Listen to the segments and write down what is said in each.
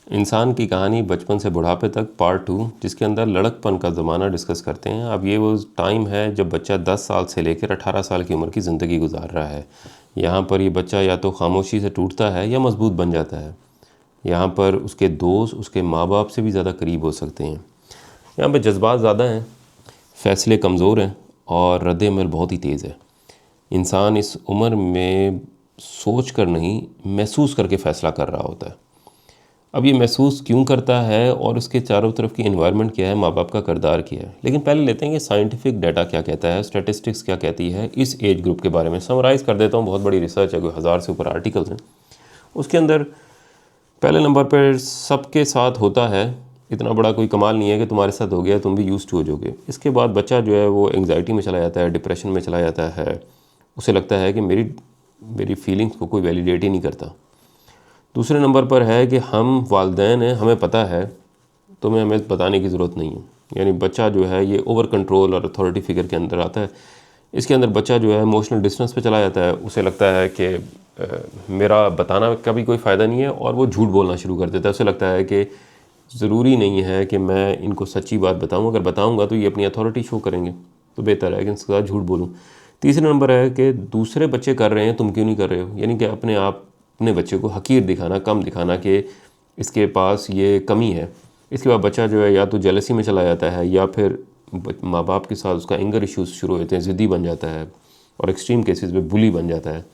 इंसान की कहानी बचपन से बुढ़ापे तक पार्ट 2, जिसके अंदर लड़कपन का ज़माना डिस्कस करते हैं। अब ये वो टाइम है जब बच्चा 10 साल से लेकर 18 साल की उम्र की ज़िंदगी गुजार रहा है। यहाँ पर ये बच्चा या तो खामोशी से टूटता है या मजबूत बन जाता है। यहाँ पर उसके दोस्त उसके माँ बाप से भी ज़्यादा करीब हो सकते हैं। यहाँ पर जज्बात ज़्यादा हैं, फ़ैसले कमज़ोर हैं और रद्द-ए-अमल बहुत ही तेज़ है। इंसान इस उम्र में सोच कर नहीं, महसूस करके फ़ैसला कर रहा होता है। अब ये महसूस क्यों करता है और उसके चारों तरफ की एनवायरनमेंट क्या है, माँ बाप का किरदार क्या है। लेकिन पहले लेते हैं कि साइंटिफिक डाटा क्या कहता है, स्टैटिस्टिक्स क्या कहती है इस एज ग्रुप के बारे में। समराइज़ कर देता हूँ, बहुत बड़ी रिसर्च है, कोई 1000 से ऊपर आर्टिकल्स हैं। उसके अंदर पहले नंबर पर सबके साथ होता है, इतना बड़ा कोई कमाल नहीं है कि तुम्हारे साथ हो गया तुम भी यूज्ड टू हो जाओगे। इसके बाद बच्चा जो है वो एंग्जाइटी में चला जाता है, डिप्रेशन में चला जाता है। उसे लगता है कि मेरी फीलिंग्स को कोई वैलिडेट ही नहीं करता। दूसरे नंबर पर है कि हम वालिदैन हैं, हमें पता है, तुम्हें हमें बताने की ज़रूरत नहीं है। यानी बच्चा जो है ये ओवर कंट्रोल और अथॉरिटी फिगर के अंदर आता है। इसके अंदर बच्चा जो है इमोशनल डिस्टेंस पे चला जाता है। उसे लगता है कि मेरा बताना का भी कोई फ़ायदा नहीं है और वो झूठ बोलना शुरू कर देता है। उसे लगता है कि ज़रूरी नहीं है कि मैं इनको सच्ची बात बताऊँ, अगर बताऊँगा तो ये अपनी अथॉरिटी शो करेंगे, तो बेहतर है कि इनके साथ झूठ बोलूँ। तीसरे नंबर है कि दूसरे बच्चे कर रहे हैं, तुम क्यों नहीं कर रहे हो। यानी कि अपने बच्चे को हकीर दिखाना, कम दिखाना कि इसके पास ये कमी है। इसके बाद बच्चा जो है या तो जेलसी में चला जाता है या फिर माँ बाप के साथ उसका एंगर इश्यूज शुरू होते हैं, ज़िद्दी बन जाता है और एक्सट्रीम केसेस में बुली बन जाता है।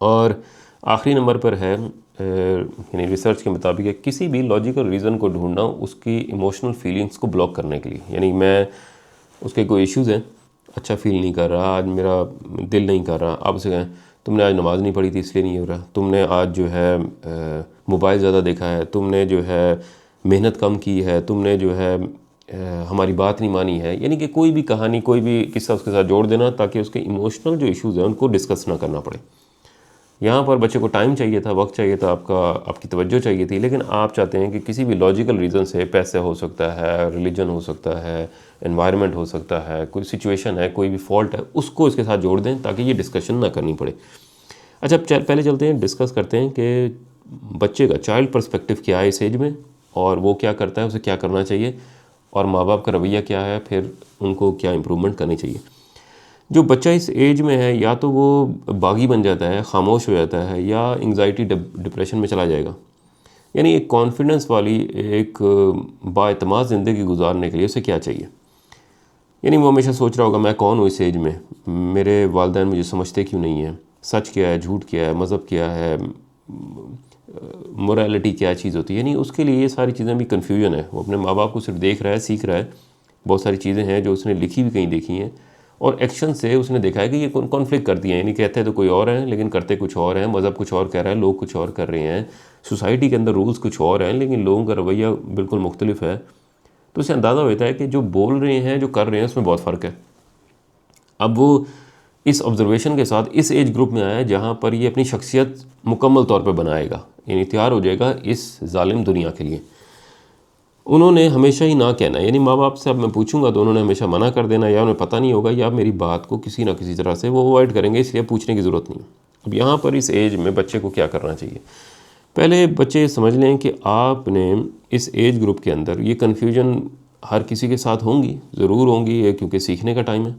और आखिरी नंबर पर है यानी रिसर्च के मुताबिक है किसी भी लॉजिकल रीज़न को ढूंढना उसकी इमोशनल फीलिंग्स को ब्लॉक करने के लिए। यानी मैं उसके कोई इश्यूज़ हैं, अच्छा फील नहीं कर रहा, आज मेरा दिल नहीं कर रहा, आप उसे कहें तुमने आज नमाज़ नहीं पढ़ी थी इसलिए नहीं हो रहा, तुमने आज जो है मोबाइल ज़्यादा देखा है, तुमने जो है मेहनत कम की है, तुमने जो है हमारी बात नहीं मानी है। यानी कि कोई भी कहानी, कोई भी किस्सा उसके साथ जोड़ देना ताकि उसके इमोशनल जो इश्यूज़ हैं उनको डिस्कस ना करना पड़े। यहाँ पर बच्चे को टाइम चाहिए था, वक्त चाहिए था, आपकी तवज्जो चाहिए थी, लेकिन आप चाहते हैं कि किसी भी लॉजिकल रीज़न से, पैसे हो सकता है, रिलीजन हो सकता है, एनवायरनमेंट हो सकता है, कोई सिचुएशन है, कोई भी फॉल्ट है, उसको इसके साथ जोड़ दें ताकि ये डिस्कशन ना करनी पड़े। अच्छा, पहले चलते हैं, डिस्कस करते हैं कि बच्चे का चाइल्ड पर्सपेक्टिव क्या है इस एज में और वो क्या करता है, उसे क्या करना चाहिए और माँ बाप का रवैया क्या है, फिर उनको क्या इम्प्रूवमेंट करनी चाहिए। जो बच्चा इस एज में है या तो वो बागी बन जाता है, खामोश हो जाता है, या एंग्जाइटी डिप्रेशन में चला जाएगा। यानी एक कॉन्फिडेंस वाली, एक बाएतमाद ज़िंदगी गुजारने के लिए उसे क्या चाहिए। यानी वो हमेशा सोच रहा होगा मैं कौन हूँ इस एज में, मेरे वालिदैन मुझे समझते क्यों नहीं है, सच क्या है, झूठ क्या है, मज़हब क्या है, मोरालिटी क्या चीज़ होती है। यानी उसके लिए ये सारी चीज़ें भी कन्फ्यूजन है। वो अपने माँ बाप को सिर्फ देख रहा है, सीख रहा है। बहुत सारी चीज़ें हैं जो उसने लिखी भी कहीं देखी हैं और एक्शन से उसने देखा है कि ये कॉन्फ्लिक्ट करती हैं। यानी कहते हैं तो कोई और हैं लेकिन करते कुछ और हैं, मज़हब कुछ और कह रहा है, लोग कुछ और कर रहे हैं, सोसाइटी के अंदर रूल्स कुछ और हैं लेकिन लोगों का रवैया बिल्कुल मुख्तलिफ है। तो उसे अंदाज़ा होता है कि जो बोल रहे हैं, जो कर रहे हैं, उसमें बहुत फ़र्क है। अब वो इस ऑब्जर्वेशन के साथ इस एज ग्रुप में आया है जहाँ पर ये अपनी शख्सियत मुकम्मल तौर पर बनाएगा, यानी तैयार हो जाएगा इस जालिम दुनिया के लिए। उन्होंने हमेशा ही ना कहना, यानी माँ बाप से अब मैं पूछूंगा तो उन्होंने हमेशा मना कर देना, या उन्हें पता नहीं होगा, या मेरी बात को किसी ना किसी तरह से वो अवॉइड करेंगे, इसलिए पूछने की ज़रूरत नहीं। अब यहाँ पर इस एज में बच्चे को क्या करना चाहिए। पहले बच्चे समझ लें कि आपने इस एज ग्रुप के अंदर ये कन्फ्यूजन हर किसी के साथ होंगी, ज़रूर होंगी, ये क्योंकि सीखने का टाइम है।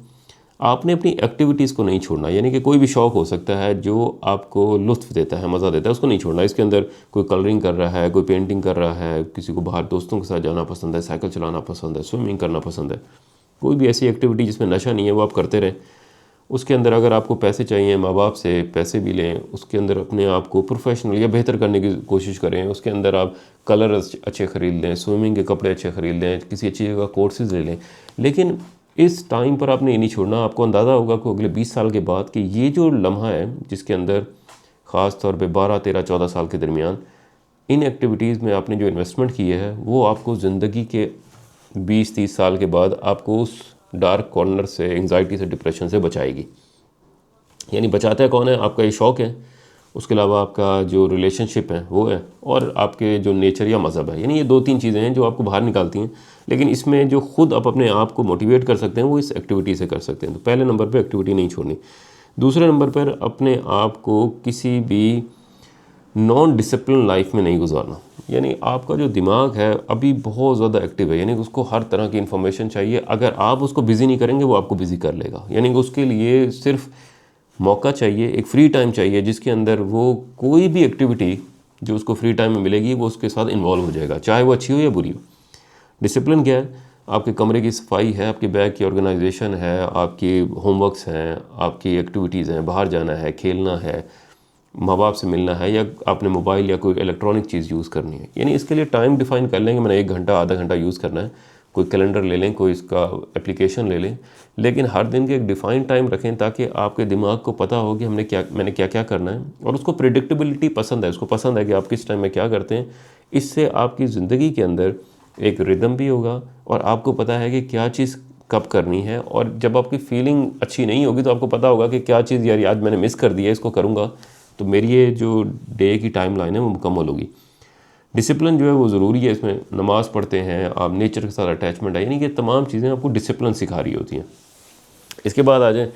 आपने अपनी एक्टिविटीज़ को नहीं छोड़ना। यानी कि कोई भी शौक़ हो सकता है जो आपको लुत्फ़ देता है, मज़ा देता है, उसको नहीं छोड़ना। इसके अंदर कोई कलरिंग कर रहा है, कोई पेंटिंग कर रहा है, किसी को बाहर दोस्तों के साथ जाना पसंद है, साइकिल चलाना पसंद है, स्विमिंग करना पसंद है, कोई भी ऐसी एक्टिविटी जिसमें नशा नहीं है वो आप करते रहें। उसके अंदर अगर आपको पैसे चाहिए, माँ बाप से पैसे भी लें, उसके अंदर अपने आप को प्रोफेशनल या बेहतर करने की कोशिश करें। उसके अंदर आप कलर अच्छे ख़रीद लें, स्विमिंग के कपड़े अच्छे ख़रीद लें, किसी अच्छी जगह कोर्सेज़ ले लें। लेकिन इस टाइम पर आपने ये नहीं छोड़ना। आपको अंदाज़ा होगा कि अगले 20 साल के बाद कि ये जो लम्हा है जिसके अंदर ख़ास तौर पे 12, 13, 14 साल के दरमियान इन एक्टिविटीज़ में आपने जो इन्वेस्टमेंट की है वो आपको ज़िंदगी के 20-30 साल के बाद आपको उस डार्क कॉर्नर से, एंग्जाइटी से, डिप्रेशन से बचाएगी। यानी बचाता है कौन है, आपका ये शौक़ है, उसके अलावा आपका जो रिलेशनशिप है वो है, और आपके जो नेचर या मज़हब है। यानी ये 2-3 चीज़ें हैं जो आपको बाहर निकालती हैं। लेकिन इसमें जो खुद आप अपने आप को मोटिवेट कर सकते हैं वो इस एक्टिविटी से कर सकते हैं। तो पहले नंबर पे एक्टिविटी नहीं छोड़नी। दूसरे नंबर पर अपने आप को किसी भी नॉन डिसिप्लिन लाइफ में नहीं गुजारना। यानी आपका जो दिमाग है अभी बहुत ज़्यादा एक्टिव है, यानी कि उसको हर तरह की इन्फॉर्मेशन चाहिए। अगर आप उसको बिज़ी नहीं करेंगे वो आपको बिज़ी कर लेगा। यानी कि उसके लिए सिर्फ मौका चाहिए, एक फ्री टाइम चाहिए जिसके अंदर वो कोई भी एक्टिविटी जो उसको फ्री टाइम में मिलेगी वो उसके साथ इन्वॉल्व हो जाएगा, चाहे वो अच्छी हो या बुरी हो। डिसिप्लिन क्या है? आपके कमरे की सफाई है, आपके बैग की ऑर्गेनाइजेशन है, आपकी होमवर्क्स हैं, आपकी एक्टिविटीज़ हैं, बाहर जाना है, खेलना है, माँ बाप से मिलना है, या आपने मोबाइल या कोई इलेक्ट्रॉनिक चीज़ यूज़ करनी है। यानी इसके लिए टाइम डिफ़ाइन कर लेंगे, मैंने 1 घंटा आधा घंटा यूज़ करना है। कोई कैलेंडर ले लें, कोई इसका एप्लीकेशन ले लें, लेकिन हर दिन के एक डिफ़ाइन टाइम रखें ताकि आपके दिमाग को पता हो कि मैंने क्या क्या करना है। और उसको प्रिडिक्टेबिलिटी पसंद है, उसको पसंद है कि आप किस टाइम में क्या करते हैं। इससे आपकी ज़िंदगी के अंदर एक रिदम भी होगा और आपको पता है कि क्या चीज़ कब करनी है। और जब आपकी फीलिंग अच्छी नहीं होगी तो आपको पता होगा कि क्या चीज़ यार आज मैंने मिस कर दिया, इसको करूँगा तो मेरी ये जो डे की टाइम लाइन है वो मुकम्मल होगी। डिसिप्लिन जो है वो ज़रूरी है। इसमें नमाज़ पढ़ते हैं आप, नेचर के साथ अटैचमेंट है, यानी कि तमाम चीज़ें आपको डिसिप्लिन सिखा रही होती हैं। इसके बाद आ जाए,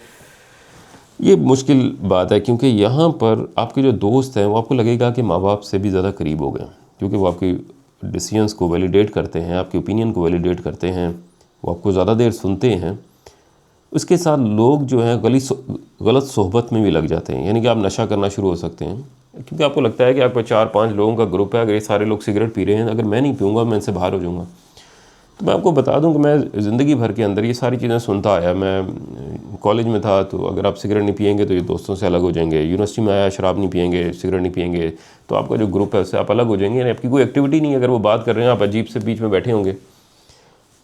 ये मुश्किल बात है क्योंकि यहाँ पर आपके जो दोस्त हैं वो आपको लगेगा कि माँ बाप से भी ज़्यादा करीब हो गए, क्योंकि वो आपकी डिसीजंस को वैलिडेट करते हैं, आपके ओपिनियन को वैलिडेट करते हैं, वो आपको ज़्यादा देर सुनते हैं। उसके साथ लोग जो हैं गलत सोहबत में भी लग जाते हैं। यानी कि आप नशा करना शुरू हो सकते हैं क्योंकि आपको लगता है कि आपको 4-5 लोगों का ग्रुप है, अगर ये सारे लोग सिगरेट पी रहे हैं, अगर मैं नहीं पीऊँगा मैं इनसे बाहर हो जाऊँगा। तो मैं आपको बता दूं कि मैं ज़िंदगी भर के अंदर ये सारी चीज़ें सुनता आया। मैं कॉलेज में था तो अगर आप सिगरेट नहीं पिएंगे तो ये दोस्तों से अलग हो जाएंगे। यूनिवर्सिटी में आया, शराब नहीं पिएंगे, सिगरेट नहीं पिएंगे, तो आपका जो ग्रुप है उससे आप अलग हो जाएंगे। यानी आपकी कोई एक्टिविटी नहीं है, अगर वो बात कर रहे हैं आप अजीब से बीच में बैठे होंगे।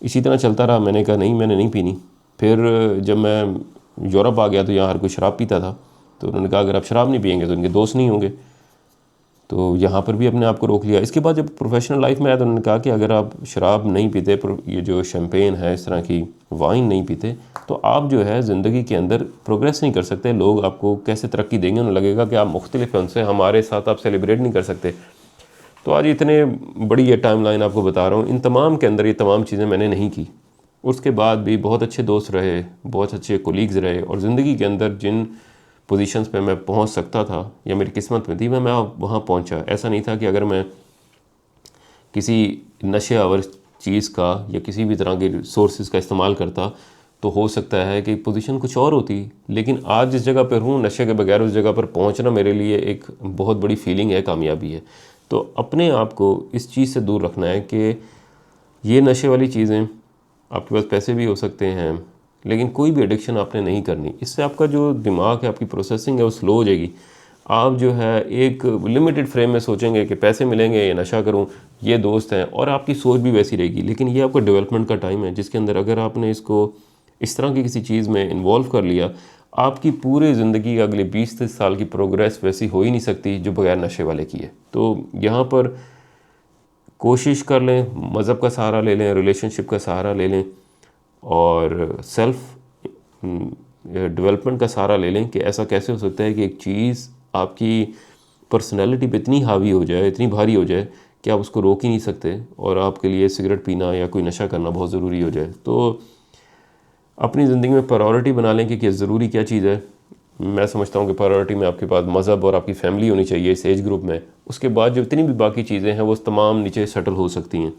इसी तरह चलता रहा। मैंने कहा नहीं, मैंने नहीं पीनी। फिर जब मैं यूरोप आ गया तो यहाँ हर कोई शराब पीता था, तो उन्होंने कहा अगर आप शराब नहीं पिएंगे तो इनके दोस्त नहीं होंगे। तो यहाँ पर भी अपने आप को रोक लिया। इसके बाद जब प्रोफेशनल लाइफ में आया तो उन्होंने कहा कि अगर आप शराब नहीं पीते, ये जो शैम्पेन है, इस तरह की वाइन नहीं पीते, तो आप जो है ज़िंदगी के अंदर प्रोग्रेस नहीं कर सकते। लोग आपको कैसे तरक्की देंगे, उन्हें लगेगा कि आप मुख्तलिफ हैं उनसे, हमारे साथ आप सेलिब्रेट नहीं कर सकते। तो आज इतने बड़ी ये टाइम लाइन आपको बता रहा हूँ, इन तमाम के अंदर ये तमाम चीज़ें मैंने नहीं की। उसके बाद भी बहुत अच्छे दोस्त रहे, बहुत अच्छे कोलीग्स रहे, और ज़िंदगी के अंदर जिन पोजीशंस पे मैं पहुंच सकता था या मेरी किस्मत में थी मैं वहाँ पहुंचा। ऐसा नहीं था कि अगर मैं किसी नशे आवर चीज़ का या किसी भी तरह के सोर्सेज का इस्तेमाल करता तो हो सकता है कि पोजीशन कुछ और होती। लेकिन आज जिस जगह पर हूँ, नशे के बगैर उस जगह पर पहुँचना मेरे लिए एक बहुत बड़ी फीलिंग है, कामयाबी है। तो अपने आप को इस चीज़ से दूर रखना है कि ये नशे वाली चीज़ें, आपके पास पैसे भी हो सकते हैं लेकिन कोई भी एडिक्शन आपने नहीं करनी। इससे आपका जो दिमाग है, आपकी प्रोसेसिंग है वो स्लो हो जाएगी। आप जो है एक लिमिटेड फ्रेम में सोचेंगे कि पैसे मिलेंगे या नशा करूं, ये दोस्त हैं, और आपकी सोच भी वैसी रहेगी। लेकिन ये आपका डेवलपमेंट का टाइम है जिसके अंदर अगर आपने इसको इस तरह की किसी चीज़ में इन्वॉल्व कर लिया, आपकी पूरी ज़िंदगी अगले 20-30 साल की प्रोग्रेस वैसी हो ही नहीं सकती जो बगैर नशे वाले की है। तो यहाँ पर कोशिश कर लें, मज़हब का सहारा ले लें, रिलेशनशिप का सहारा ले लें, और सेल्फ डेवलपमेंट का सहारा ले लें कि ऐसा कैसे हो सकता है कि एक चीज़ आपकी पर्सनैलिटी पे इतनी हावी हो जाए, इतनी भारी हो जाए कि आप उसको रोक ही नहीं सकते, और आपके लिए सिगरेट पीना या कोई नशा करना बहुत ज़रूरी हो जाए। तो अपनी ज़िंदगी में प्रायोरिटी बना लें कि ज़रूरी क्या चीज़ है। मैं समझता हूँ कि प्रायोरिटी में आपके पास मज़हब और आपकी फैमिली होनी चाहिए इस एज ग्रुप में। उसके बाद जो इतनी भी बाकी चीज़ें हैं वो तमाम नीचे सेटल हो सकती हैं।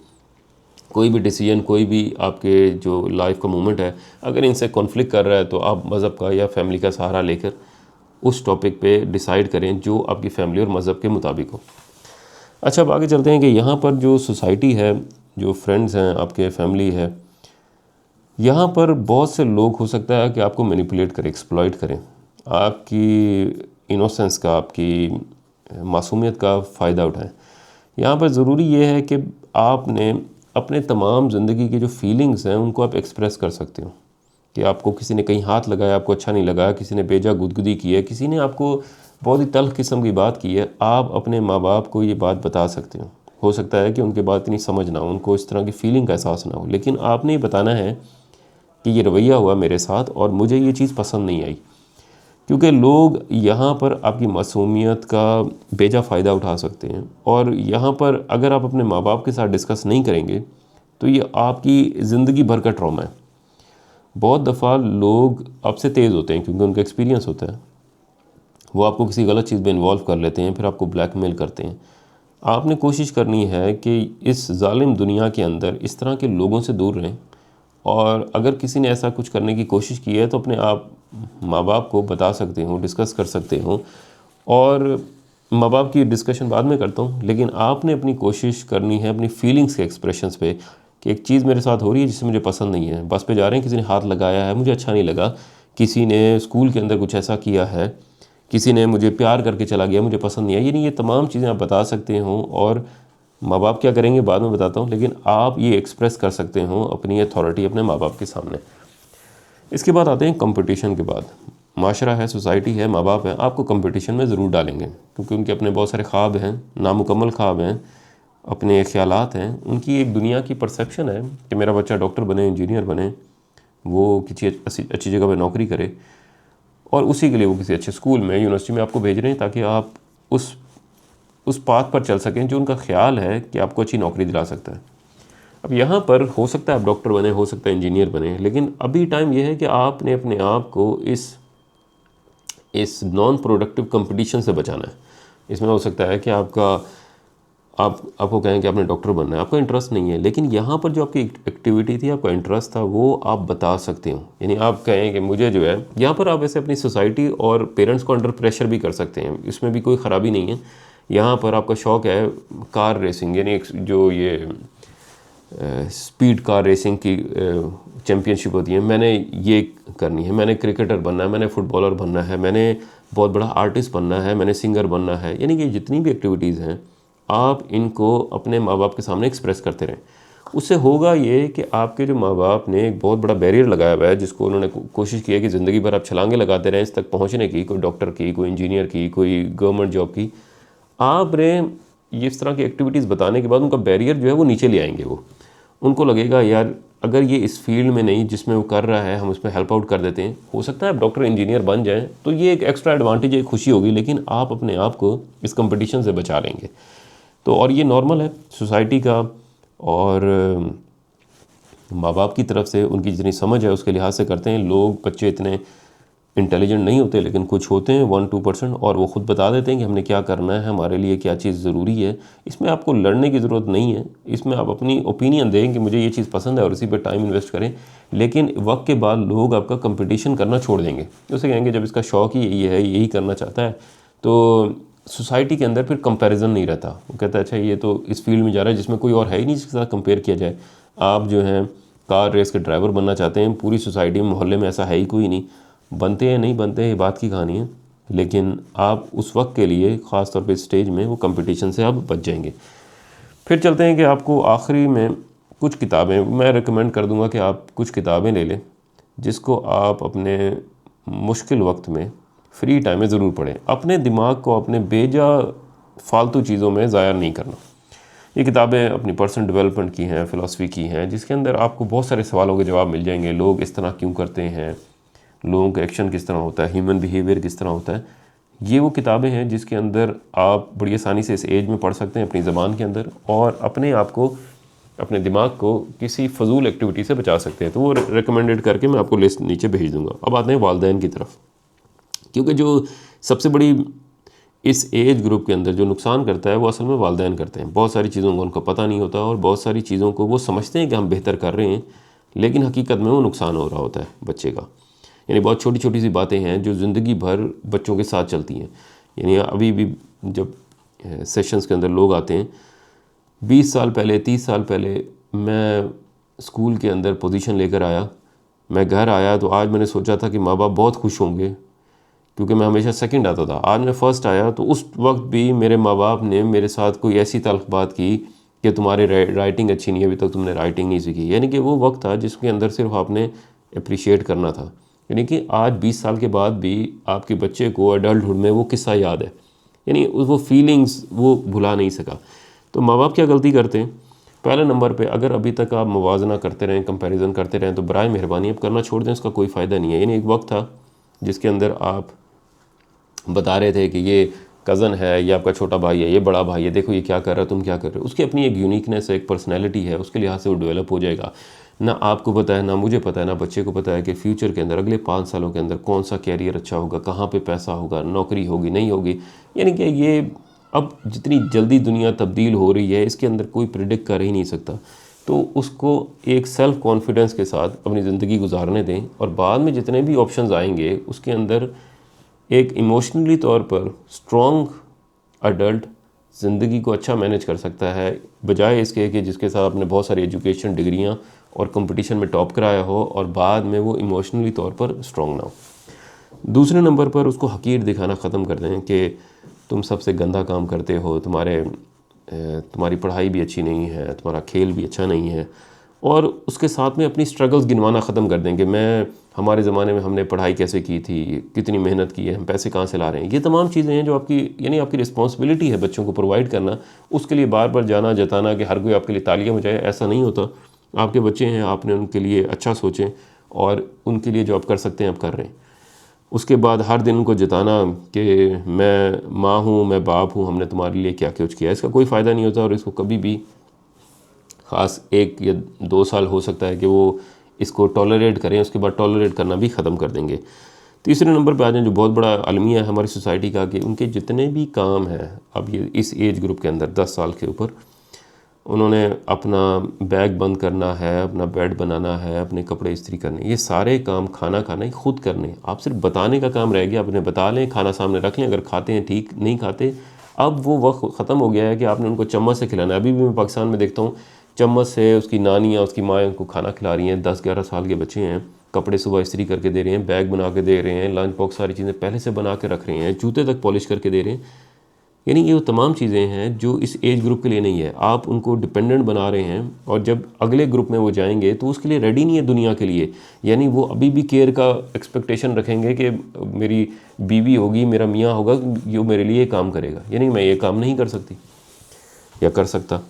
कोई भी डिसीजन, कोई भी आपके जो लाइफ का मोमेंट है, अगर इनसे कॉन्फ्लिक्ट कर रहा है तो आप मज़हब का या फैमिली का सहारा लेकर उस टॉपिक पे डिसाइड करें जो आपकी फैमिली और मज़हब के मुताबिक हो। अच्छा, अब आगे चलते हैं कि यहाँ पर जो सोसाइटी है, जो फ्रेंड्स हैं, आपके फैमिली है, यहाँ पर बहुत से लोग हो सकता है कि आपको मैनिपुलेट करें, एक्सप्लॉइट करें, आपकी इनोसेंस का, आपकी मासूमियत का फ़ायदा उठाएं। यहाँ पर ज़रूरी ये है कि आपने अपने तमाम ज़िंदगी की जो फीलिंग्स हैं उनको आप एक्सप्रेस कर सकते हो। कि आपको किसी ने कहीं हाथ लगाया, आपको अच्छा नहीं लगा, किसी ने बेजा गुदगुदी की है, किसी ने आपको बहुत ही तल्ख किस्म की बात की है, आप अपने माँ बाप को ये बात बता सकते हो सकता है कि उनके बात इतनी समझ ना हो, उनको इस तरह की फीलिंग का एहसास ना हो, लेकिन आपने ये बताना है कि ये रवैया हुआ मेरे साथ और मुझे ये चीज़ पसंद नहीं आई। क्योंकि लोग यहाँ पर आपकी मासूमियत का बेजा फ़ायदा उठा सकते हैं, और यहाँ पर अगर आप अपने माँ बाप के साथ डिस्कस नहीं करेंगे तो ये आपकी ज़िंदगी भर का ट्रॉमा है। बहुत दफ़ा लोग आपसे तेज़ होते हैं क्योंकि उनका एक्सपीरियंस होता है, वो आपको किसी गलत चीज़ में इन्वॉल्व कर लेते हैं, फिर आपको ब्लैकमेल करते हैं। आपने कोशिश करनी है कि इस जालिम दुनिया के अंदर इस तरह के लोगों से दूर रहें, और अगर किसी ने ऐसा कुछ करने की कोशिश की है तो अपने आप माँ बाप को बता सकते हो, डिस्कस कर सकते हो। और माँ बाप की डिस्कशन बाद में करता हूँ, लेकिन आपने अपनी कोशिश करनी है अपनी फीलिंग्स के एक्सप्रेशंस पे कि एक चीज़ मेरे साथ हो रही है जिससे मुझे पसंद नहीं है। बस पे जा रहे हैं, किसी ने हाथ लगाया है, मुझे अच्छा नहीं लगा, किसी ने स्कूल के अंदर कुछ ऐसा किया है, किसी ने मुझे प्यार करके चला गया, मुझे पसंद नहीं है। यानी ये तमाम चीज़ें आप बता सकते हो, और माँ बाप क्या करेंगे बाद में बताता हूँ, लेकिन आप ये एक्सप्रेस कर सकते हो अपनी अथॉरिटी अपने माँ बाप के सामने। इसके बाद आते हैं कंपटीशन के बाद। माशरा है, सोसाइटी है, माँ बाप हैं, आपको कंपटीशन में ज़रूर डालेंगे, क्योंकि उनके अपने बहुत सारे ख्वाब हैं, नामुकम्मल ख्वाब हैं, अपने ख्यालात हैं। उनकी एक दुनिया की परसेप्शन है कि मेरा बच्चा डॉक्टर बने, इंजीनियर बने, वो किसी अच्छी जगह पर नौकरी करे, और उसी के लिए वो किसी अच्छे स्कूल में, यूनिवर्सिटी में आपको भेज रहे हैं ताकि आप उस पाथ पर चल सकें जो उनका ख्याल है कि आपको अच्छी नौकरी दिला सकता है। अब यहाँ पर हो सकता है आप डॉक्टर बने, हो सकता है इंजीनियर बने, लेकिन अभी टाइम यह है कि आपने अपने आप को इस नॉन प्रोडक्टिव कंपटीशन से बचाना है। इसमें हो सकता है कि आपको कहें कि आपने डॉक्टर बनना है, आपका इंटरेस्ट नहीं है, लेकिन यहाँ पर जो आपकी एक्टिविटी थी, आपका इंटरेस्ट था, वो आप बता सकते हो। यानी आप कहें कि मुझे जो है, यहाँ पर आप ऐसे अपनी सोसाइटी और पेरेंट्स को अंडर प्रेशर भी कर सकते हैं, इसमें भी कोई ख़राबी नहीं है। यहाँ पर आपका शौक़ है कार रेसिंग, यानी जो ये स्पीड कार रेसिंग की चैम्पियनशिप होती है, मैंने ये करनी है, मैंने क्रिकेटर बनना है, मैंने फ़ुटबॉलर बनना है, मैंने बहुत बड़ा आर्टिस्ट बनना है, मैंने सिंगर बनना है। यानी कि जितनी भी एक्टिविटीज़ हैं आप इनको अपने माँ बाप के सामने एक्सप्रेस करते रहें। उससे होगा ये कि आपके जो माँ बाप ने एक बहुत बड़ा बैरियर लगाया हुआ है, जिसको उन्होंने कोशिश की है कि ज़िंदगी भर आप छलांगे लगाते रहें इस तक पहुँचने की, कोई डॉक्टर की, कोई इंजीनियर की, कोई गवर्नमेंट जॉब की। आपने इस तरह की एक्टिविटीज़ बताने के बाद उनका बैरियर जो है वो नीचे ले आएंगे। वो उनको लगेगा यार अगर ये इस फील्ड में नहीं जिसमें वो कर रहा है, हम उसमें हेल्प आउट कर देते हैं, हो सकता है आप डॉक्टर इंजीनियर बन जाएं, तो ये एक एक्स्ट्रा एडवांटेज, एक खुशी होगी, लेकिन आप अपने आप को इस कंपटीशन से बचा लेंगे। तो और ये नॉर्मल है सोसाइटी का, और माँ बाप की तरफ से उनकी जितनी समझ है उसके लिहाज से करते हैं। लोग, बच्चे इतने इंटेलिजेंट नहीं होते, लेकिन कुछ होते हैं 1-2%, और वो ख़ुद बता देते हैं कि हमने क्या करना है, हमारे लिए क्या चीज़ ज़रूरी है। इसमें आपको लड़ने की ज़रूरत नहीं है, इसमें आप अपनी ओपिनियन दें कि मुझे ये चीज़ पसंद है और इसी पर टाइम इन्वेस्ट करें। लेकिन वक्त के बाद लोग आपका कंपटीशन करना छोड़ देंगे, उसे कहेंगे जब इसका शौक़ ही यही है, यही करना चाहता है, तो सोसाइटी के अंदर फिर कंपैरिजन नहीं रहता। वो कहता है अच्छा ये तो इस फील्ड में जा रहा है जिसमें कोई और है ही नहीं जिसके साथ कंपेयर किया जाए। आप जो हैं कार रेस के ड्राइवर बनना चाहते हैं, पूरी सोसाइटी में, मोहल्ले में ऐसा है ही कोई नहीं, बनते हैं नहीं बनते हैं ये बात की कहानी है, लेकिन आप उस वक्त के लिए ख़ास तौर पे स्टेज में वो कंपटीशन से आप बच जाएंगे। फिर चलते हैं कि आपको आखिरी में कुछ किताबें मैं रिकमेंड कर दूंगा कि आप कुछ किताबें ले लें जिसको आप अपने मुश्किल वक्त में फ्री टाइम में ज़रूर पढ़ें। अपने दिमाग को अपने बेजा फालतू चीज़ों में ज़ाया नहीं करना। ये किताबें अपनी पर्सनल डेवलपमेंट की हैं, फ़िलासफ़ी की हैं, जिसके अंदर आपको बहुत सारे सवालों के जवाब मिल जाएंगे। लोग इस तरह क्यों करते हैं, लोगों का एक्शन किस तरह होता है, ह्यूमन बिहेवियर किस तरह होता है। ये वो किताबें हैं जिसके अंदर आप बड़ी आसानी से इस एज में पढ़ सकते हैं अपनी ज़बान के अंदर, और अपने आप को, अपने दिमाग को किसी फजूल एक्टिविटी से बचा सकते हैं। तो वो रिकमेंडेड करके मैं आपको लिस्ट नीचे भेज दूँगा। अब आते हैं वालिदैन की तरफ, क्योंकि जो सबसे बड़ी इस एज ग्रुप के अंदर जो नुकसान करता है वो असल में वालिदैन करते हैं। बहुत सारी चीज़ों का उनको पता नहीं होता, और बहुत सारी चीज़ों को वो समझते हैं कि हम बेहतर कर रहे हैं, लेकिन हकीकत में वो नुकसान हो रहा होता है बच्चे का। यानी बहुत छोटी छोटी सी बातें हैं जो ज़िंदगी भर बच्चों के साथ चलती हैं। यानी अभी भी जब सेशंस के अंदर लोग आते हैं, 20 साल पहले, 30 साल पहले मैं स्कूल के अंदर पोजीशन लेकर आया, मैं घर आया तो आज मैंने सोचा था कि माँ बाप बहुत खुश होंगे क्योंकि मैं हमेशा सेकंड आता था। आज मैं फ़र्स्ट आया तो उस वक्त भी मेरे माँ बाप ने मेरे साथ कोई ऐसी तल्ख बात की कि तुम्हारी राइटिंग अच्छी नहीं है, अभी तक तुमने राइटिंग नहीं सीखी। यानी कि वो वक्त था जिसके अंदर सिर्फ आपने अप्रिशिएट करना था। यानी कि आज 20 साल के बाद भी आपके बच्चे को एडल्टहुड में वो किस्सा याद है, यानी वो फीलिंग्स वो भुला नहीं सका। तो माँ बाप क्या गलती करते हैं, पहले नंबर पे अगर अभी तक आप मुवाजना करते रहें, कंपैरिजन करते रहें, तो बराए मेहरबानी अब करना छोड़ दें, उसका कोई फ़ायदा नहीं है। यानी एक वक्त था जिसके अंदर आप बता रहे थे कि ये कज़न है, ये आपका छोटा भाई है, ये बड़ा भाई है, देखो ये क्या कर रहा है, तुम क्या कर रहे हो। उसकी अपनी एक यूनिकनेस है, एक पर्सनैलिटी है, उसके लिहाज से वो डेवलप हो जाएगा। ना आपको पता है, ना मुझे पता है, ना बच्चे को पता है कि फ्यूचर के अंदर अगले 5 सालों के अंदर कौन सा कैरियर अच्छा होगा, कहाँ पे पैसा होगा, नौकरी होगी नहीं होगी। यानी कि ये अब जितनी जल्दी दुनिया तब्दील हो रही है इसके अंदर कोई प्रिडिक्ट कर ही नहीं सकता। तो उसको एक सेल्फ़ कॉन्फिडेंस के साथ अपनी ज़िंदगी गुजारने दें, और बाद में जितने भी ऑप्शंस आएंगे उसके अंदर एक इमोशनली तौर पर स्ट्रॉन्ग अडल्ट ज़िंदगी को अच्छा मैनेज कर सकता है, बजाय इसके कि जिसके साथ आपने बहुत सारी एजुकेशन डिग्रियां और कंपटीशन में टॉप कराया हो और बाद में वो इमोशनली तौर पर स्ट्रॉन्ग ना हो। दूसरे नंबर पर उसको हकीर दिखाना ख़त्म कर दें कि तुम सबसे गंदा काम करते हो, तुम्हारी पढ़ाई भी अच्छी नहीं है, तुम्हारा खेल भी अच्छा नहीं है, और उसके साथ में अपनी स्ट्रगल्स गिनवाना ख़त्म कर दें कि हमारे ज़माने में हमने पढ़ाई कैसे की थी, कितनी मेहनत की है, हम पैसे कहाँ से ला रहे हैं। ये तमाम चीज़ें हैं जो आपकी रिस्पॉन्सिबिलिटी है बच्चों को प्रोवाइड करना। उसके लिए बार बार जाना जताना कि हर कोई आपके लिए तालियां बजाए, ऐसा नहीं होता। आपके बच्चे हैं, आपने उनके लिए अच्छा सोचें और उनके लिए जो आप कर सकते हैं आप कर रहे हैं। उसके बाद हर दिन उनको जताना कि मैं माँ हूँ, मैं बाप हूँ, हमने तुम्हारे लिए क्या कुछ किया, इसका कोई फ़ायदा नहीं होता। और इसको कभी भी ख़ास 1 या 2 साल हो सकता है कि वो इसको टॉलरेट करें, उसके बाद टॉलरेट करना भी ख़त्म कर देंगे। तीसरे नंबर पे आ जाएं जो बहुत बड़ा अलमिया है हमारी सोसाइटी का, कि उनके जितने भी काम हैं अब ये इस एज ग्रुप के अंदर 10 साल के ऊपर, उन्होंने अपना बैग बंद करना है, अपना बेड बनाना है, अपने कपड़े इस्त्री करने, ये सारे काम खाना खाना ही खुद करने। आप सिर्फ बताने का काम रह गया, अपने बता लें, खाना सामने रख लें, अगर खाते हैं ठीक, नहीं खाते अब वो वक्त ख़त्म हो गया है कि आपने उनको चम्मच से खिलाना है। अभी भी मैं पाकिस्तान में देखता हूँ चम्मच से उसकी नानी या उसकी माँ उनको खाना खिला रही हैं। 10-11 साल के बच्चे हैं, कपड़े सुबह इस्त्री करके दे रहे हैं, बैग बना के दे रहे हैं, लंच बॉक्स सारी चीज़ें पहले से बना के रख रहे हैं, जूते तक पॉलिश करके दे रहे हैं। यानी ये वो तमाम चीज़ें हैं जो इस एज ग्रुप के लिए नहीं है। आप उनको डिपेंडेंट बना रहे हैं, और जब अगले ग्रुप में वो जाएंगे तो उसके लिए रेडी नहीं है दुनिया के लिए। यानी वो अभी भी केयर का एक्सपेक्टेशन रखेंगे कि मेरी बीवी होगी, मेरा मियाँ होगा जो मेरे लिए काम करेगा। यानी मैं ये काम नहीं कर सकती या कर सकता।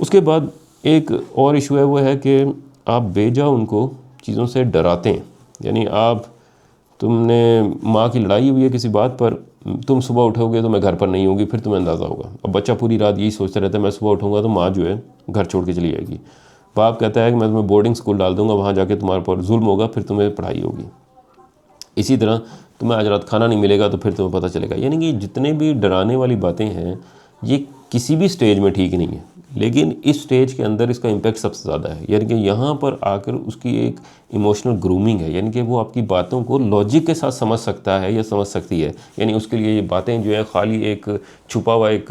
उसके बाद एक और इशू है, वो है कि आप बेजा उनको चीज़ों से डराते हैं। यानी तुमने माँ की लड़ाई हुई है किसी बात पर, तुम सुबह उठोगे तो मैं घर पर नहीं होगी, फिर तुम्हें अंदाज़ा होगा। अब बच्चा पूरी रात यही सोचता रहता है मैं सुबह उठूँगा तो माँ जो है घर छोड़ के चली जाएगी। बाप कहता है कि मैं तुम्हें बोर्डिंग स्कूल डाल दूँगा, वहाँ जाके तुम्हारे पर जुल्म होगा, फिर तुम्हें पढ़ाई होगी। इसी तरह तुम्हें आज रात खाना नहीं मिलेगा तो फिर तुम्हें पता चलेगा। यानी कि जितने भी डराने वाली बातें हैं ये किसी भी स्टेज में ठीक नहीं है, लेकिन इस स्टेज के अंदर इसका इम्पैक्ट सबसे ज़्यादा है। यानी कि यहाँ पर आकर उसकी एक इमोशनल ग्रूमिंग है, यानी कि वो आपकी बातों को लॉजिक के साथ समझ सकता है या समझ सकती है। यानी उसके लिए ये बातें जो है खाली एक छुपा हुआ एक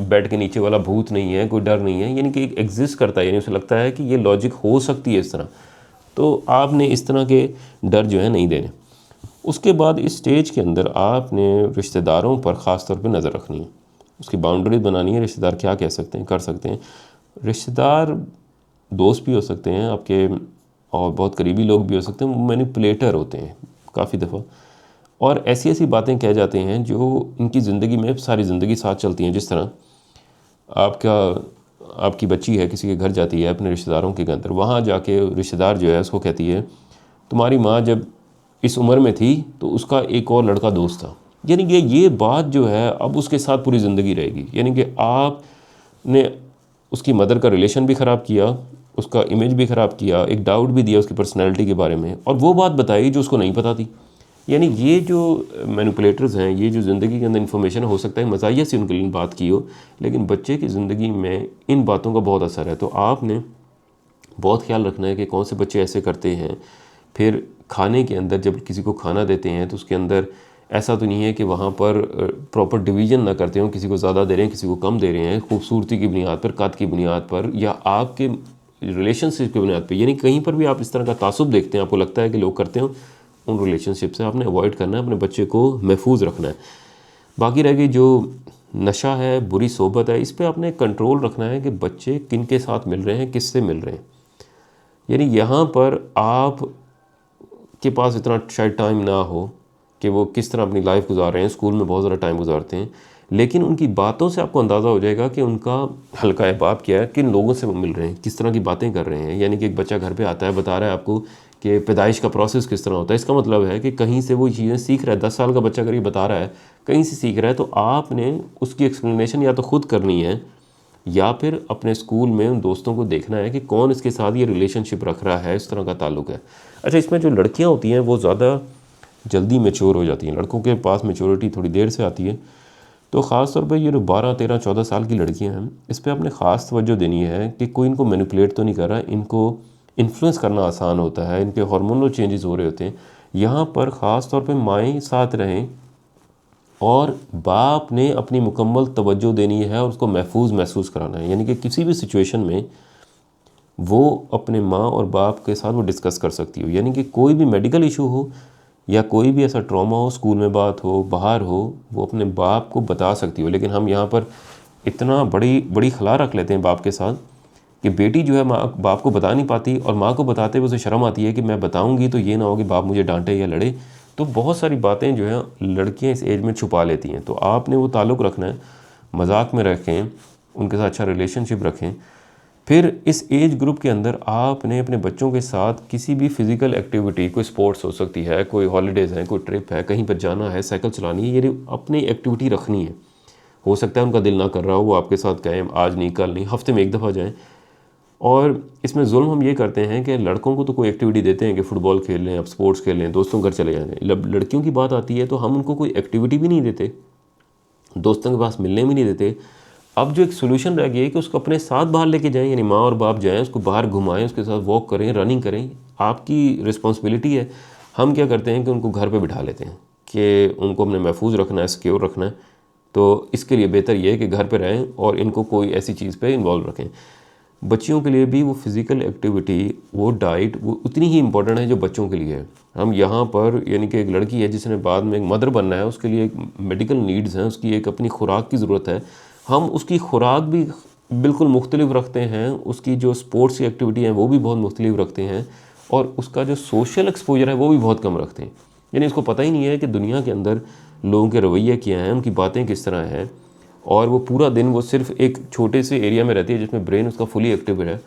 बेड के नीचे वाला भूत नहीं है, कोई डर नहीं है, यानी कि एक एग्जिस्ट करता है। यानी उसे लगता है कि ये लॉजिक हो सकती है इस तरह। तो आपने इस तरह के डर जो है नहीं देने। उसके बाद इस स्टेज के अंदर आपने रिश्तेदारों पर ख़ास तौर पे नज़र रखनी है, उसकी बाउंड्रीज बनानी है। रिश्तेदार क्या कह सकते हैं, कर सकते हैं। रिश्तेदार दोस्त भी हो सकते हैं आपके, और बहुत करीबी लोग भी हो सकते हैं, मैनिपुलेटर होते हैं काफ़ी दफ़ा, और ऐसी ऐसी बातें कह जाते हैं जो इनकी ज़िंदगी में सारी ज़िंदगी साथ चलती हैं। जिस तरह आपकी बच्ची है, किसी के घर जाती है अपने रिश्तेदारों के अंदर, वहाँ जाके रिश्तेदार जो है उसको कहती है तुम्हारी माँ जब इस उम्र में थी तो उसका एक और लड़का दोस्त था। यानी कि ये बात जो है अब उसके साथ पूरी ज़िंदगी रहेगी। यानी कि आपने उसकी मदर का रिलेशन भी ख़राब किया, उसका इमेज भी ख़राब किया, एक डाउट भी दिया उसकी पर्सनैलिटी के बारे में, और वो बात बताई जो उसको नहीं पता थी। यानी ये जो मैनिपुलेटर्स हैं, ये जो ज़िंदगी के अंदर इन्फॉर्मेशन हो सकता है मज़ाहिया से उनके लिए बात की हो, लेकिन बच्चे की ज़िंदगी में इन बातों का बहुत असर है। तो आपने बहुत ख्याल रखना है कि कौन से बच्चे ऐसे करते हैं। फिर खाने के अंदर जब किसी को खाना देते हैं तो उसके अंदर ऐसा तो नहीं है कि वहाँ पर प्रॉपर डिवीज़न ना करते हो, किसी को ज़्यादा दे रहे हैं, किसी को कम दे रहे हैं, खूबसूरती की बुनियाद पर, कद की बुनियाद पर, या आपके रिलेशनशिप की बुनियाद पर। यानी कहीं पर भी आप इस तरह का तासुब देखते हैं, आपको लगता है कि लोग करते हो, उन रिलेशनशिप से आपने अवॉइड करना है, अपने बच्चे को महफूज रखना है। बाकी रह गई जो नशा है, बुरी सोबत है, इस पर आपने कंट्रोल रखना है कि बच्चे किन के साथ मिल रहे हैं, किससे मिल रहे हैं। यानी यहाँ पर आप के पास इतना शायद टाइम ना हो कि वो किस तरह अपनी लाइफ गुजार रहे हैं, स्कूल में बहुत ज़्यादा टाइम गुजारते हैं, लेकिन उनकी बातों से आपको अंदाज़ा हो जाएगा कि उनका हल्का अहबाब क्या है, किन लोगों से वो मिल रहे हैं, किस तरह की बातें कर रहे हैं। यानी कि एक बच्चा घर पे आता है, बता रहा है आपको कि पैदाइश का प्रोसेस किस तरह होता है, इसका मतलब है कि कहीं से वो चीज़ें सीख रहा है। 10 साल का बच्चा अगर ये बता रहा है कहीं से सीख रहा है, तो आपने उसकी एक्सप्लेनेशन या तो ख़ुद करनी है या फिर अपने स्कूल में उन दोस्तों को देखना है कि कौन इसके साथ ये रिलेशनशिप रख रहा है, इस तरह का ताल्लुक़ है। अच्छा, इसमें जो लड़कियाँ होती हैं वो ज़्यादा जल्दी मैच्योर हो जाती हैं, लड़कों के पास मैच्योरिटी थोड़ी देर से आती है। तो ख़ास तौर पे ये जो 12, 13, 14 साल की लड़कियां हैं, इस पे आपने ख़ास तवज्जो देनी है कि कोई इनको मैनिपुलेट तो नहीं कर रहा, इनको इन्फ्लुएंस करना आसान होता है, इनके हार्मोनल चेंजेस हो रहे होते हैं। यहाँ पर ख़ास तौर पे माएँ साथ रहें और बाप ने अपनी मुकम्मल तवज्जो देनी है और उसको महफूज महसूस कराना है। यानी कि किसी भी सिचुएशन में वो अपने माँ और बाप के साथ वो डिस्कस कर सकती हो। यानी कि कोई भी मेडिकल इशू हो या कोई भी ऐसा ट्रॉमा हो, स्कूल में बात हो, बाहर हो, वो अपने बाप को बता सकती हो। लेकिन हम यहाँ पर इतना बड़ी खला रख लेते हैं बाप के साथ कि बेटी जो है माँ बाप को बता नहीं पाती, और माँ को बताते हुए उसे शर्म आती है कि मैं बताऊँगी तो ये ना हो कि बाप मुझे डांटे या लड़े। तो बहुत सारी बातें जो है लड़कियाँ इस एज में छुपा लेती हैं। तो आपने वो ताल्लुक़ रखना है, मजाक में रखें, उनके साथ अच्छा रिलेशनशिप रखें। फिर इस एज ग्रुप के अंदर आपने अपने बच्चों के साथ किसी भी फ़िज़िकल एक्टिविटी, कोई स्पोर्ट्स हो सकती है, कोई हॉलीडेज़ हैं, कोई ट्रिप है, कहीं पर जाना है, साइकिल चलानी है, ये अपनी एक्टिविटी रखनी है। हो सकता है उनका दिल ना कर रहा हो, वो आपके साथ कहें आज नहीं, कल नहीं, हफ्ते में एक दफ़ा जाएं। और इसमें जुल्म हम ये करते हैं कि लड़कों को तो कोई एक्टिविटी देते हैं कि फ़ुटबॉल खेल लें, आप स्पोर्ट्स खेल लें, दोस्तों घर चले जाएँ। लड़कियों की बात आती है तो हम उनको कोई एक्टिविटी भी नहीं देते, दोस्तों के पास मिलने भी नहीं देते। अब जो एक सोल्यूशन रह गया है कि उसको अपने साथ बाहर लेके जाएं, यानी माँ और बाप जाएं, उसको बाहर घुमाएं, उसके साथ वॉक करें, रनिंग करें, आपकी रिस्पॉन्सिबिलिटी है। हम क्या करते हैं कि उनको घर पे बिठा लेते हैं कि उनको हमने महफूज रखना है, सिक्योर रखना है, तो इसके लिए बेहतर ये है कि घर पे रहें और इनको कोई ऐसी चीज़ पे इन्वॉल्व रखें। बच्चियों के लिए भी वो फिज़िकल एक्टिविटी, वो डाइट, वो उतनी ही इम्पोर्टेंट है जो बच्चों के लिए है। हम यहाँ पर यानी कि एक लड़की है जिसने बाद में एक मदर बनना है, उसके लिए एक मेडिकल नीड्स हैं, उसकी एक अपनी खुराक की ज़रूरत है। हम उसकी खुराक भी बिल्कुल मुख्तलिफ रखते हैं, उसकी जो स्पोर्ट्स की एक्टिविटी हैं वो भी बहुत मुख्तलिफ रखते हैं, और उसका जो सोशल एक्सपोजर है वो भी बहुत कम रखते हैं। यानी इसको पता ही नहीं है कि दुनिया के अंदर लोगों के रवैये क्या हैं, उनकी बातें किस तरह हैं, और वो पूरा दिन वो सिर्फ एक छोटे से एरिया में रहती है जिसमें ब्रेन उसका फुली एक्टिव है,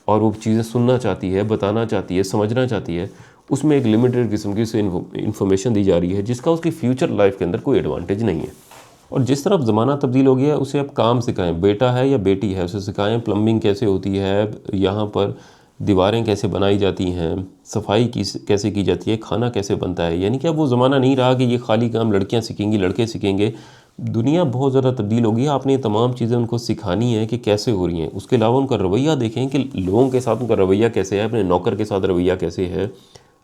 और वो चीज़ें सुनना चाहती है, बताना चाहती है, समझना चाहती है। उसमें एक लिमिटेड किस्म की उसे इन्फॉर्मेशन दी जा रही है जिसका उसकी फ्यूचर लाइफ के अंदर कोई एडवांटेज नहीं है। और जिस तरफ ज़माना तब्दील हो गया उसे अब काम सिखाएं, बेटा है या बेटी है उसे सिखाएं प्लम्बिंग कैसे होती है, यहाँ पर दीवारें कैसे बनाई जाती हैं, सफाई कैसे की जाती है, खाना कैसे बनता है। यानी कि अब वो ज़माना नहीं रहा कि ये खाली काम लड़कियाँ सीखेंगी, लड़के सीखेंगे। दुनिया बहुत ज़्यादा तब्दील हो गई है, आपने ये तमाम चीज़ें उनको सिखानी है कि कैसे हो रही हैं। उसके अलावा उनका रवैया देखें कि लोगों के साथ उनका रवैया कैसे है, अपने नौकर के साथ रवैया कैसे है,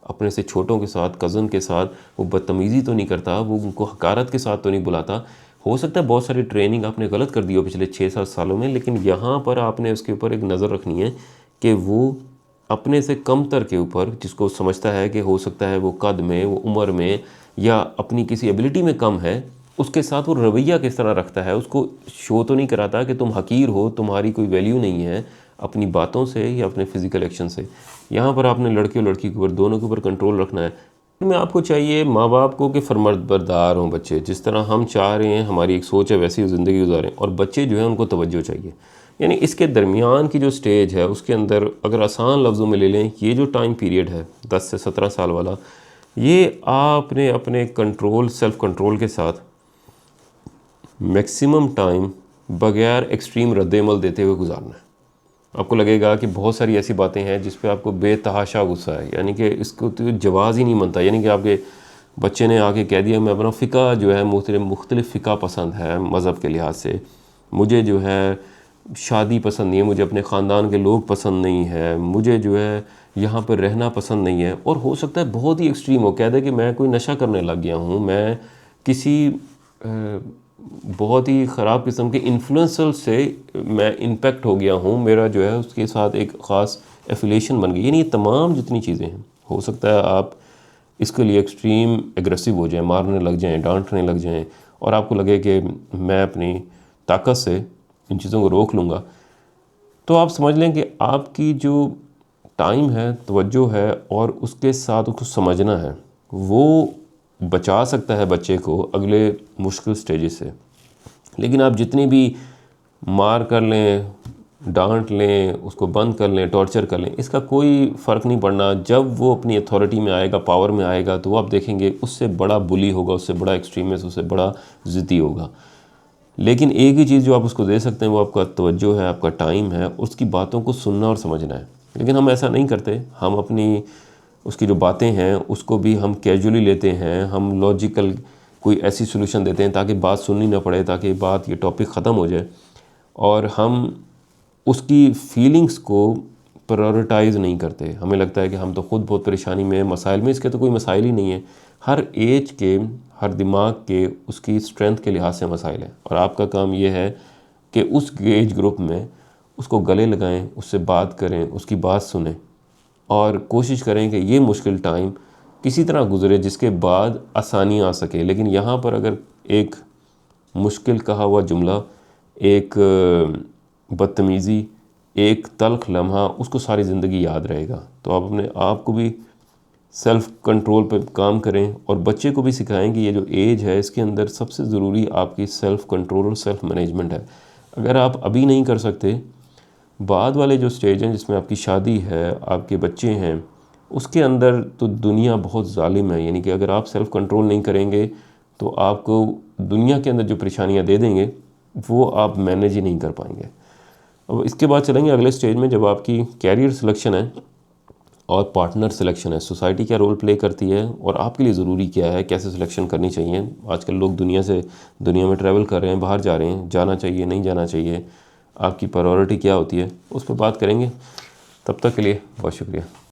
अपने से छोटों के साथ, कज़न के साथ वो बदतमीज़ी तो नहीं करता, वो उनको हकारत के साथ तो नहीं बुलाता। हो सकता है बहुत सारी ट्रेनिंग आपने गलत कर दी हो पिछले 6-7 सालों में, लेकिन यहाँ पर आपने उसके ऊपर एक नज़र रखनी है कि वो अपने से कमतर के ऊपर, जिसको समझता है कि हो सकता है वो कद में, वो उम्र में या अपनी किसी एबिलिटी में कम है, उसके साथ वो रवैया किस तरह रखता है। उसको शो तो नहीं कराता कि तुम हकीर हो, तुम्हारी कोई वैल्यू नहीं है, अपनी बातों से या अपने फ़िज़िकल एक्शन से। यहाँ पर आपने लड़के और लड़की के ऊपर, दोनों के ऊपर कंट्रोल रखना है। में आपको चाहिए माँ बाप को कि फरमाबरदार हों बच्चे, जिस तरह हम चाह रहे हैं, हमारी एक सोच है वैसी ज़िंदगी गुजारें, और बच्चे जो हैं उनको तवज्जो चाहिए। यानी इसके दरमियान की जो स्टेज है उसके अंदर अगर आसान लफ्ज़ों में ले लें, ये जो टाइम पीरियड है 10 से 17 साल वाला, ये आपने अपने कंट्रोल, सेल्फ़ कंट्रोल के साथ मैक्सिमम टाइम बगैर एक्सट्रीम रद्द-ए-अमल देते हुए गुजारना है। आपको लगेगा कि बहुत सारी ऐसी बातें हैं जिस पे आपको बेतहाशा गुस्सा है, यानी कि इसको तो जवाज़ ही नहीं बनता। यानी कि आपके बच्चे ने आके कह दिया मैं अपना फ़िका जो है मुख्तलिफ़ फ़िका पसंद है मज़हब के लिहाज से, मुझे जो है शादी पसंद नहीं है, मुझे अपने ख़ानदान के लोग पसंद नहीं है, मुझे जो है यहाँ पर रहना पसंद नहीं है। और हो सकता है बहुत ही एक्सट्रीम हो, कह दे कि मैं कोई नशा करने लग गया हूँ, मैं किसी बहुत ही ख़राब किस्म के इन्फ्लुएंसर से मैं इम्पेक्ट हो गया हूँ, मेरा जो है उसके साथ एक ख़ास एफिलिएशन बन गई। यानी ये तमाम जितनी चीज़ें हैं, हो सकता है आप इसके लिए एक्सट्रीम एग्रेसिव हो जाएं, मारने लग जाएं, डांटने लग जाएं, और आपको लगे कि मैं अपनी ताकत से इन चीज़ों को रोक लूँगा। तो आप समझ लें कि आपकी जो टाइम है, तवज्जो है, और उसके साथ उसको समझना है, वो बचा सकता है बच्चे को अगले मुश्किल स्टेजेस से। लेकिन आप जितनी भी मार कर लें, डांट लें, उसको बंद कर लें, टॉर्चर कर लें, इसका कोई फ़र्क नहीं पड़ना। जब वो अपनी अथॉरिटी में आएगा, पावर में आएगा, तो वो आप देखेंगे उससे बड़ा बुली होगा, उससे बड़ा एक्सट्रीमिस्ट, उससे बड़ा ज़िद्दी होगा। लेकिन एक ही चीज़ जो आप उसको दे सकते हैं वो आपका तवज्जो है, आपका टाइम है, उसकी बातों को सुनना और समझना है। लेकिन हम ऐसा नहीं करते, हम अपनी उसकी जो बातें हैं उसको भी हम कैजुअली लेते हैं, हम लॉजिकल कोई ऐसी सॉल्यूशन देते हैं ताकि बात सुननी ना पड़े, ताकि बात ये टॉपिक ख़त्म हो जाए, और हम उसकी फीलिंग्स को प्रायोरिटाइज़ नहीं करते। हमें लगता है कि हम तो ख़ुद बहुत परेशानी में, मसाइल में, इसके तो कोई मसाइल ही नहीं है। हर एज के, हर दिमाग के, उसकी स्ट्रेंथ के लिहाज से मसाइल है, और आपका काम ये है कि उस एज ग्रुप में उसको गले लगाएं, उससे बात करें, उसकी बात सुनें, और कोशिश करें कि ये मुश्किल टाइम किसी तरह गुज़रे जिसके बाद आसानी आ सके। लेकिन यहाँ पर अगर एक मुश्किल कहा हुआ जुमला, एक बदतमीज़ी, एक तल्ख़ लम्हा उसको सारी ज़िंदगी याद रहेगा। तो आप अपने आप को भी सेल्फ़ कंट्रोल पे काम करें, और बच्चे को भी सिखाएं कि ये जो एज है इसके अंदर सबसे ज़रूरी आपकी सेल्फ़ कंट्रोल और सेल्फ़ मैनेजमेंट है। अगर आप अभी नहीं कर सकते, बाद वाले जो स्टेज हैं जिसमें आपकी शादी है, आपके बच्चे हैं, उसके अंदर तो दुनिया बहुत ज़ालिम है। यानी कि अगर आप सेल्फ़ कंट्रोल नहीं करेंगे तो आपको दुनिया के अंदर जो परेशानियां दे देंगे वो आप मैनेज ही नहीं कर पाएंगे। अब इसके बाद चलेंगे अगले स्टेज में, जब आपकी कैरियर सिलेक्शन है और पार्टनर सिलेक्शन है। सोसाइटी क्या रोल प्ले करती है और आपके लिए ज़रूरी क्या है, कैसे सिलेक्शन करनी चाहिए। आजकल लोग दुनिया में ट्रैवल कर रहे हैं, बाहर जा रहे हैं, जाना चाहिए नहीं जाना चाहिए, आपकी प्रायोरिटी क्या होती है, उस पर बात करेंगे। तब तक के लिए बहुत शुक्रिया।